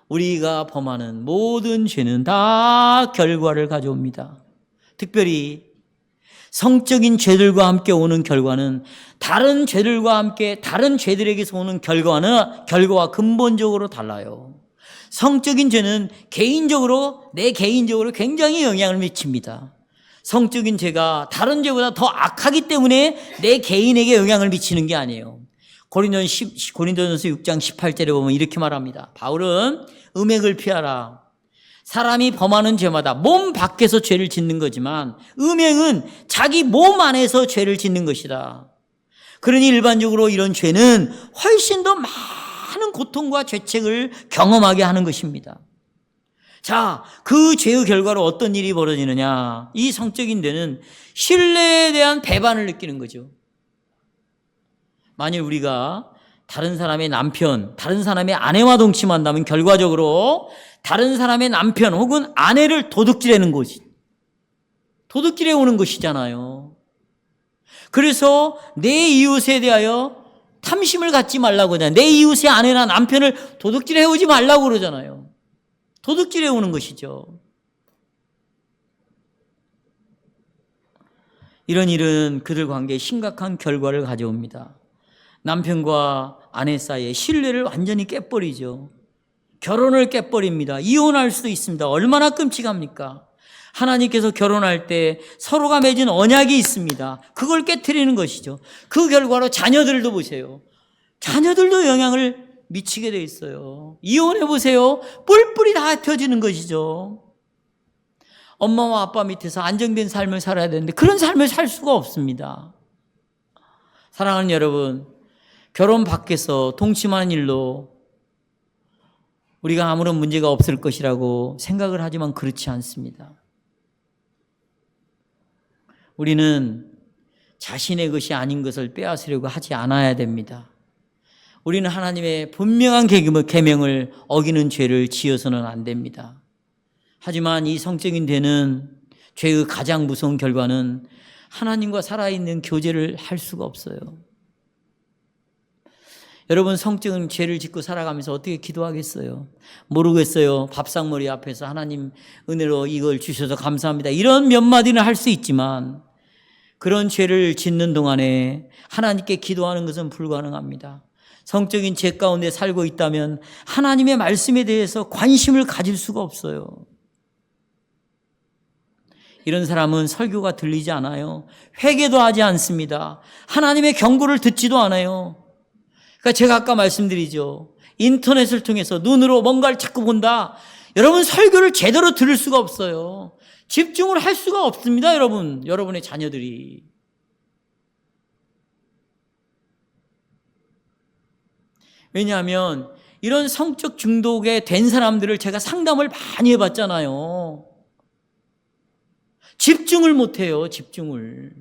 우리가 범하는 모든 죄는 다 결과를 가져옵니다. 특별히 성적인 죄들과 함께 오는 결과는 다른 죄들과 함께 다른 죄들에게서 오는 결과와 근본적으로 달라요. 성적인 죄는 내 개인적으로 굉장히 영향을 미칩니다. 성적인 죄가 다른 죄보다 더 악하기 때문에 내 개인에게 영향을 미치는 게 아니에요. 고린도전서 6장 18절에 보면 이렇게 말합니다. 바울은 음행을 피하라. 사람이 범하는 죄마다 몸 밖에서 죄를 짓는 거지만 음행은 자기 몸 안에서 죄를 짓는 것이다. 그러니 일반적으로 이런 죄는 훨씬 더 많은 고통과 죄책을 경험하게 하는 것입니다. 자, 그 죄의 결과로 어떤 일이 벌어지느냐? 이 성적인 죄는 신뢰에 대한 배반을 느끼는 거죠. 만일 우리가 다른 사람의 남편, 다른 사람의 아내와 동침한다면 결과적으로 다른 사람의 남편 혹은 아내를 도둑질해 오는 것이잖아요. 그래서 내 이웃에 대하여 탐심을 갖지 말라고 하잖아요. 내 이웃의 아내나 남편을 도둑질해 오지 말라고 그러잖아요. 도둑질해 오는 것이죠. 이런 일은 그들 관계에 심각한 결과를 가져옵니다. 남편과 아내 사이의 신뢰를 완전히 깨버리죠. 결혼을 깨버립니다. 이혼할 수도 있습니다. 얼마나 끔찍합니까? 하나님께서 결혼할 때 서로가 맺은 언약이 있습니다. 그걸 깨트리는 것이죠. 그 결과로 자녀들도 보세요. 자녀들도 영향을 미치게 돼 있어요. 이혼해 보세요. 뿔뿔이 다 흩어지는 것이죠. 엄마와 아빠 밑에서 안정된 삶을 살아야 되는데 그런 삶을 살 수가 없습니다. 사랑하는 여러분, 결혼 밖에서 동침하는 일로 우리가 아무런 문제가 없을 것이라고 생각을 하지만 그렇지 않습니다. 우리는 자신의 것이 아닌 것을 빼앗으려고 하지 않아야 됩니다. 우리는 하나님의 분명한 계명을 어기는 죄를 지어서는 안 됩니다. 하지만 이 성적인 죄는, 죄의 가장 무서운 결과는 하나님과 살아있는 교제를 할 수가 없어요. 여러분, 성적인 죄를 짓고 살아가면서 어떻게 기도하겠어요? 모르겠어요. 밥상머리 앞에서 하나님 은혜로 이걸 주셔서 감사합니다, 이런 몇 마디는 할 수 있지만 그런 죄를 짓는 동안에 하나님께 기도하는 것은 불가능합니다. 성적인 죄 가운데 살고 있다면 하나님의 말씀에 대해서 관심을 가질 수가 없어요. 이런 사람은 설교가 들리지 않아요. 회개도 하지 않습니다. 하나님의 경고를 듣지도 않아요. 그러니까 제가 아까 말씀드리죠. 인터넷을 통해서 눈으로 뭔가를 자꾸 본다. 여러분, 설교를 제대로 들을 수가 없어요. 집중을 할 수가 없습니다, 여러분. 여러분의 자녀들이. 왜냐하면 이런 성적 중독에 된 사람들을 제가 상담을 많이 해봤잖아요. 집중을 못해요, 집중을.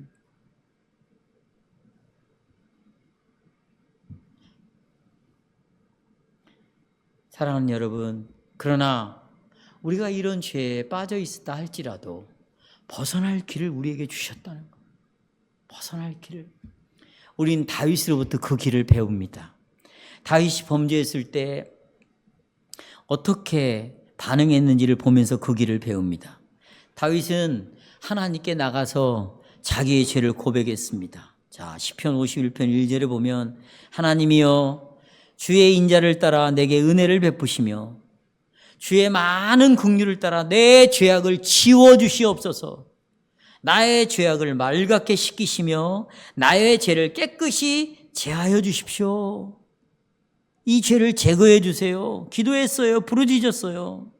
사랑하는 여러분, 그러나 우리가 이런 죄에 빠져 있었다 할지라도 벗어날 길을 우리에게 주셨다는 것. 벗어날 길을. 우린 다윗으로부터 그 길을 배웁니다. 다윗이 범죄했을 때 어떻게 반응했는지를 보면서 그 길을 배웁니다. 다윗은 하나님께 나가서 자기의 죄를 고백했습니다. 자, 시편 51편 1절에 보면 하나님이여 주의 인자를 따라 내게 은혜를 베푸시며 주의 많은 긍휼을 따라 내 죄악을 지워주시옵소서. 나의 죄악을 맑게 씻기시며 나의 죄를 깨끗이 제하여 주십시오. 이 죄를 제거해 주세요. 기도했어요. 부르짖었어요.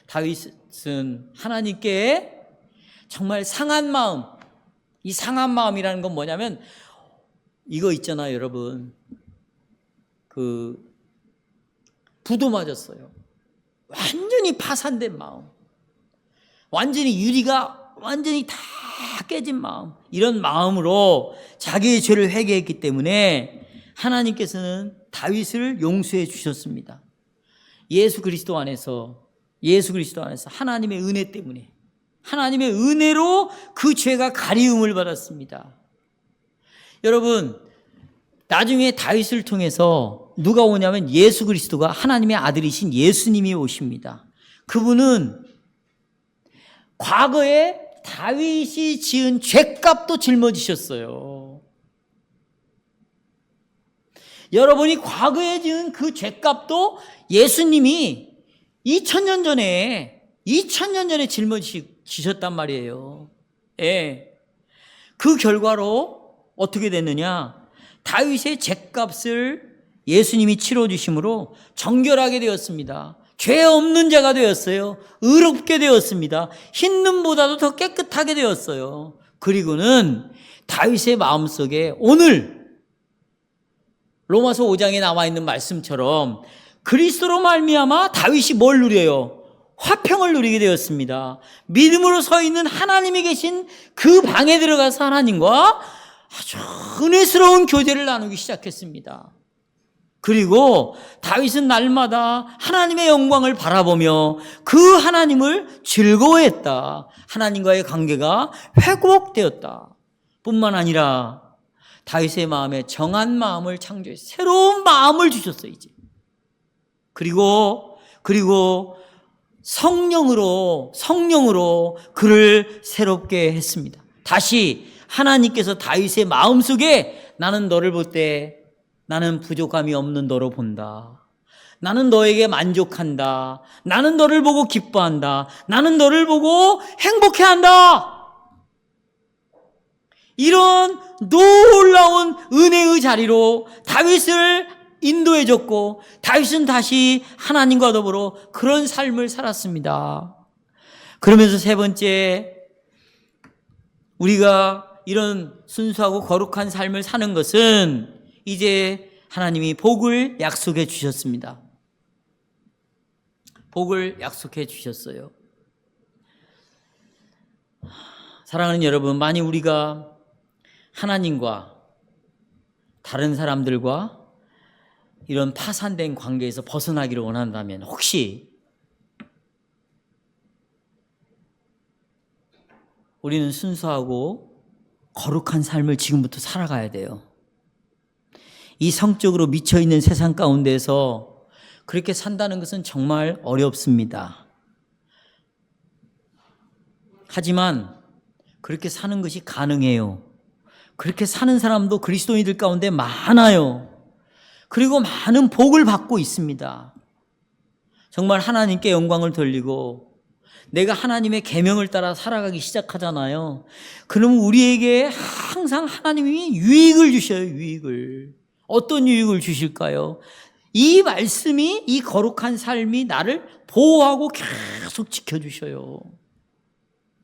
다윗은 하나님께 정말 상한 마음, 이 상한 마음이라는 건 뭐냐면 이거 있잖아요, 여러분. 부도 맞았어요. 완전히 파산된 마음. 완전히 유리가 완전히 다 깨진 마음. 이런 마음으로 자기의 죄를 회개했기 때문에 하나님께서는 다윗을 용서해 주셨습니다. 예수 그리스도 안에서 하나님의 은혜 때문에, 하나님의 은혜로 그 죄가 가리움을 받았습니다. 여러분, 나중에 다윗을 통해서 누가 오냐면 예수 그리스도가, 하나님의 아들이신 예수님이 오십니다. 그분은 과거에 다윗이 지은 죄값도 짊어지셨어요. 여러분이 과거에 지은 그 죄값도 예수님이 2000년 전에 짊어지셨단 말이에요. 예. 그 결과로 어떻게 됐느냐? 다윗의 죄값을 예수님이 치러주심으로 정결하게 되었습니다. 죄 없는 자가 되었어요. 의롭게 되었습니다. 흰 눈보다도 더 깨끗하게 되었어요. 그리고는 다윗의 마음속에 오늘 로마서 5장에 나와 있는 말씀처럼 그리스도로 말미암아 다윗이 뭘 누려요? 화평을 누리게 되었습니다. 믿음으로 서 있는 하나님이 계신 그 방에 들어가서 하나님과 아주 은혜스러운 교제를 나누기 시작했습니다. 그리고 다윗은 날마다 하나님의 영광을 바라보며 그 하나님을 즐거워했다. 하나님과의 관계가 회복되었다. 뿐만 아니라 다윗의 마음에 정한 마음을 창조해 새로운 마음을 주셨어요. 이제 그리고 성령으로 그를 새롭게 했습니다. 다시 하나님께서 다윗의 마음속에 나는 너를 볼 때 나는 부족함이 없는 너로 본다. 나는 너에게 만족한다. 나는 너를 보고 기뻐한다. 나는 너를 보고 행복해한다. 이런 놀라운 은혜의 자리로 다윗을 인도해 줬고 다윗은 다시 하나님과 더불어 그런 삶을 살았습니다. 그러면서 세 번째, 우리가 이런 순수하고 거룩한 삶을 사는 것은 이제 하나님이 복을 약속해 주셨습니다. 복을 약속해 주셨어요. 사랑하는 여러분, 만약 우리가 하나님과 다른 사람들과 이런 파산된 관계에서 벗어나기를 원한다면 혹시 우리는 순수하고 거룩한 삶을 지금부터 살아가야 돼요. 이 성적으로 미쳐있는 세상 가운데서 그렇게 산다는 것은 정말 어렵습니다. 하지만 그렇게 사는 것이 가능해요. 그렇게 사는 사람도 그리스도인들 가운데 많아요. 그리고 많은 복을 받고 있습니다. 정말 하나님께 영광을 돌리고 내가 하나님의 계명을 따라 살아가기 시작하잖아요. 그럼 우리에게 항상 하나님이 유익을 주셔요. 유익을. 어떤 유익을 주실까요? 이 말씀이, 이 거룩한 삶이 나를 보호하고 계속 지켜주셔요.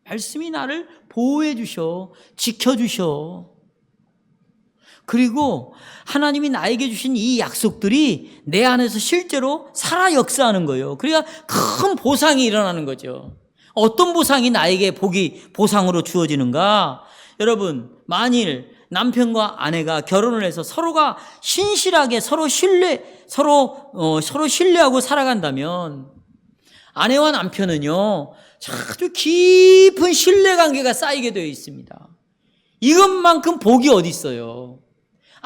말씀이 나를 보호해 주셔, 지켜주셔. 그리고 하나님이 나에게 주신 이 약속들이 내 안에서 실제로 살아 역사하는 거예요. 그러니까 큰 보상이 일어나는 거죠. 어떤 보상이 나에게 보상으로 주어지는가? 여러분, 만일 남편과 아내가 결혼을 해서 서로가 신실하게 서로 신뢰하고 살아간다면 아내와 남편은요, 아주 깊은 신뢰관계가 쌓이게 되어 있습니다. 이것만큼 복이 어디 있어요?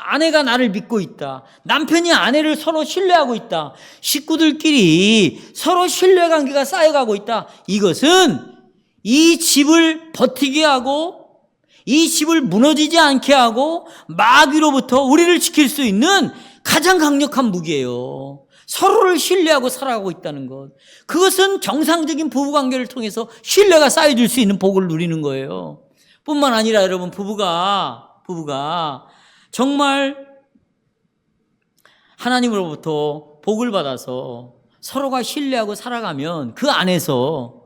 아내가 나를 믿고 있다. 남편이 아내를 서로 신뢰하고 있다. 식구들끼리 서로 신뢰관계가 쌓여가고 있다. 이것은 이 집을 버티게 하고 이 집을 무너지지 않게 하고 마귀로부터 우리를 지킬 수 있는 가장 강력한 무기예요. 서로를 신뢰하고 살아가고 있다는 것. 그것은 정상적인 부부관계를 통해서 신뢰가 쌓여질 수 있는 복을 누리는 거예요. 뿐만 아니라 여러분, 부부가 정말 하나님으로부터 복을 받아서 서로가 신뢰하고 살아가면 그 안에서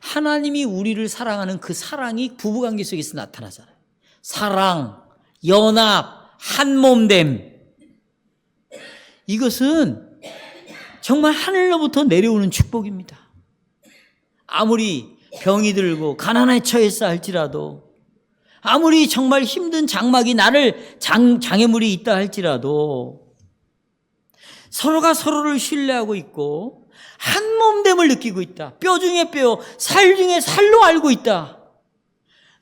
하나님이 우리를 사랑하는 그 사랑이 부부관계 속에서 나타나잖아요. 사랑, 연합, 한몸됨. 이것은 정말 하늘로부터 내려오는 축복입니다. 아무리 병이 들고 가난에 처했어 할지라도, 아무리 정말 힘든 장막이 나를 장애물이 있다 할지라도 서로가 서로를 신뢰하고 있고 한몸됨을 느끼고 있다. 뼈 중에 뼈, 살 중에 살로 알고 있다.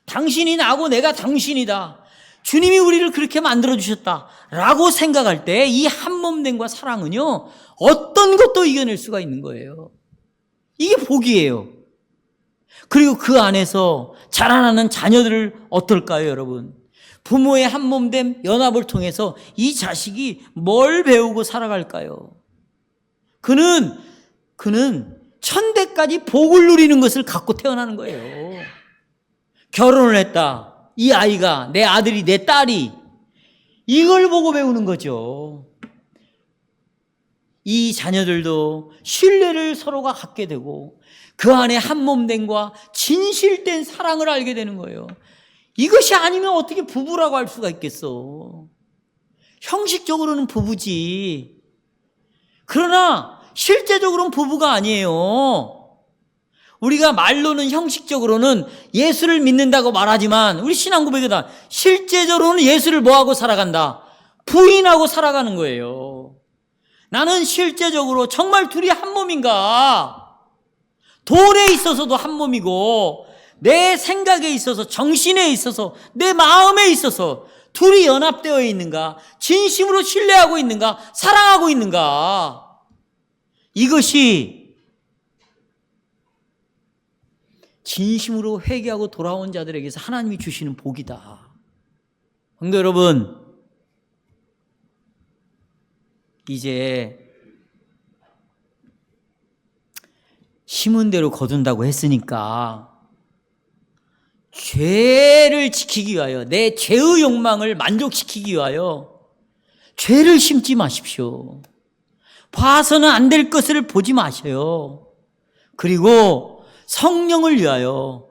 당신이 나고 내가 당신이다. 주님이 우리를 그렇게 만들어주셨다 라고 생각할 때 이 한몸됨과 사랑은요, 어떤 것도 이겨낼 수가 있는 거예요. 이게 복이에요. 그리고 그 안에서 자라나는 자녀들을 어떨까요, 여러분? 부모의 한몸됨, 연합을 통해서 이 자식이 뭘 배우고 살아갈까요? 그는 천대까지 복을 누리는 것을 갖고 태어나는 거예요. 결혼을 했다. 이 아이가, 내 아들이, 내 딸이 이걸 보고 배우는 거죠. 이 자녀들도 신뢰를 서로가 갖게 되고 그 안에 한몸됨과 진실된 사랑을 알게 되는 거예요. 이것이 아니면 어떻게 부부라고 할 수가 있겠어. 형식적으로는 부부지. 그러나 실제적으로는 부부가 아니에요. 우리가 말로는 형식적으로는 예수를 믿는다고 말하지만 우리 신앙 고백이다. 실제적으로는 예수를 뭐하고 살아간다? 부인하고 살아가는 거예요. 나는 실제적으로 정말 둘이 한 몸인가? 돈에 있어서도 한 몸이고 내 생각에 있어서, 정신에 있어서, 내 마음에 있어서 둘이 연합되어 있는가? 진심으로 신뢰하고 있는가? 사랑하고 있는가? 이것이 진심으로 회개하고 돌아온 자들에게서 하나님이 주시는 복이다. 성도 여러분, 이제 심은 대로 거둔다고 했으니까 죄를 지키기 위하여, 내 죄의 욕망을 만족시키기 위하여 죄를 심지 마십시오. 봐서는 안 될 것을 보지 마세요. 그리고 성령을 위하여,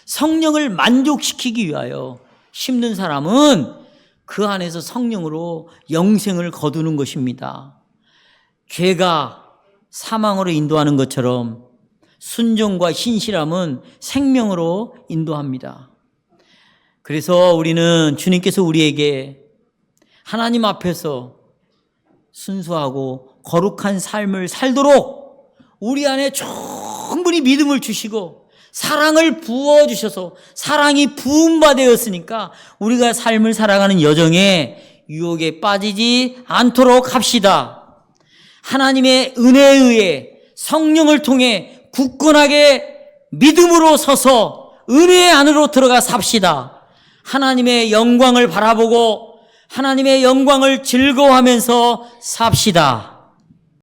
성령을 만족시키기 위하여 심는 사람은 그 안에서 성령으로 영생을 거두는 것입니다. 죄가 사망으로 인도하는 것처럼 순종과 신실함은 생명으로 인도합니다. 그래서 우리는 주님께서 우리에게 하나님 앞에서 순수하고 거룩한 삶을 살도록 우리 안에 충분히 믿음을 주시고 사랑을 부어주셔서 사랑이 부음바 되었으니까 우리가 삶을 살아가는 여정에 유혹에 빠지지 않도록 합시다. 하나님의 은혜에 의해 성령을 통해 굳건하게 믿음으로 서서 은혜의 안으로 들어가 삽시다. 하나님의 영광을 바라보고 하나님의 영광을 즐거워하면서 삽시다.